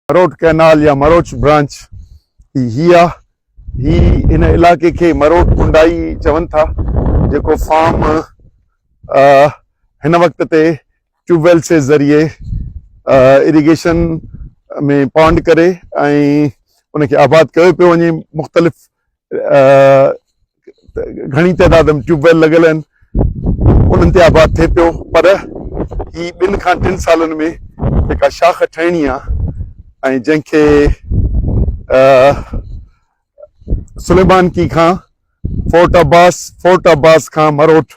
Marot canal या मरोच branch ही इन इलाके के मरोट कुंडाई चवन था, जेको फार्म हिन वक्त ते ट्यूबवेल से जरिए इरिगेशन में पॉन्ड करे ऐं उनखे आबाद कयो पियो वञे। मुख़्तलिफ़ घणी तइदाद में ट्यूबवेल लॻियल आहिनि, उन्हनि ते आबाद थिए पियो। पर ही 2 खां 3 सालनि में जेका शाख ठहिणी आहे ऐं जंहिंखे सुलेमान की खां फोर्ट अब्बास खां मरोट,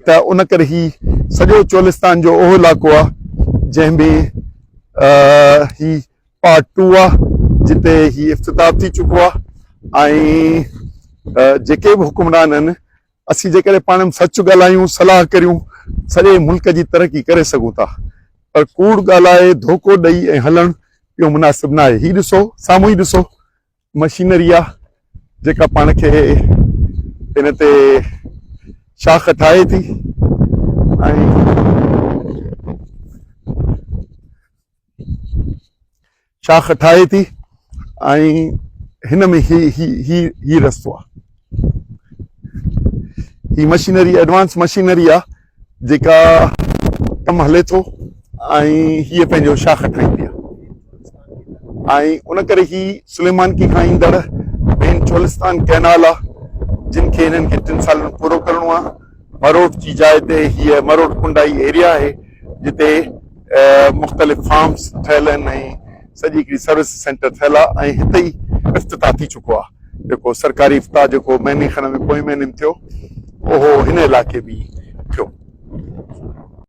त उन करे ही सॼो चोलिस्तान जो उहो इलाइक़ो आहे जंहिंमें ही पार्ट 2 आहे, जिते ही इफ़्तिताह थी चुको आहे। ऐं जेके बि हुकुमरान आहिनि, असीं जेकॾहिं पाण में सच ॻाल्हायूं, सलाह करियूं, सॼे मुल्क जी तरक़ी करे सघूं था। पर कूड़ ॻाल्हाए, धोखो ॾेई ऐं हलणु इहो मुनासिब न आहे। ही ॾिसो, साम्हूं ई ॾिसो, मशीनरी आहे जेका पाण खे हिन ते शाख ठाहे थी ऐं शाख ठाहे थी ऐं हिन में ही रस्तो आहे। ही मशीनरी एडवांस मशीनरी आहे जेका कमु हले थो ऐं हीअ पंहिंजो शाख ठाहींदी आहे। ऐं उन करे ही सुलेमान की खां ईंदड़ मेन चोलिस्तान कैनाल आहे, जिन खे हिननि खे 3 साल में पूरो करिणो आहे। मरोट जी जाइ ते हीअ मरोट कुंडाई एरिया आहे, जिते मुख़्तलिफ़ फार्म्स ठहियल आहिनि ऐं सॼी हिकिड़ी सर्विस सेंटर ठहियल आहे। ऐं हिते ई इफ़्तिताह थी चुको आहे। जेको सरकारी इफ़्तिताह जेको महीने खण में पोएं महीने में थियो, उहो हिन इलाइक़े में थियो।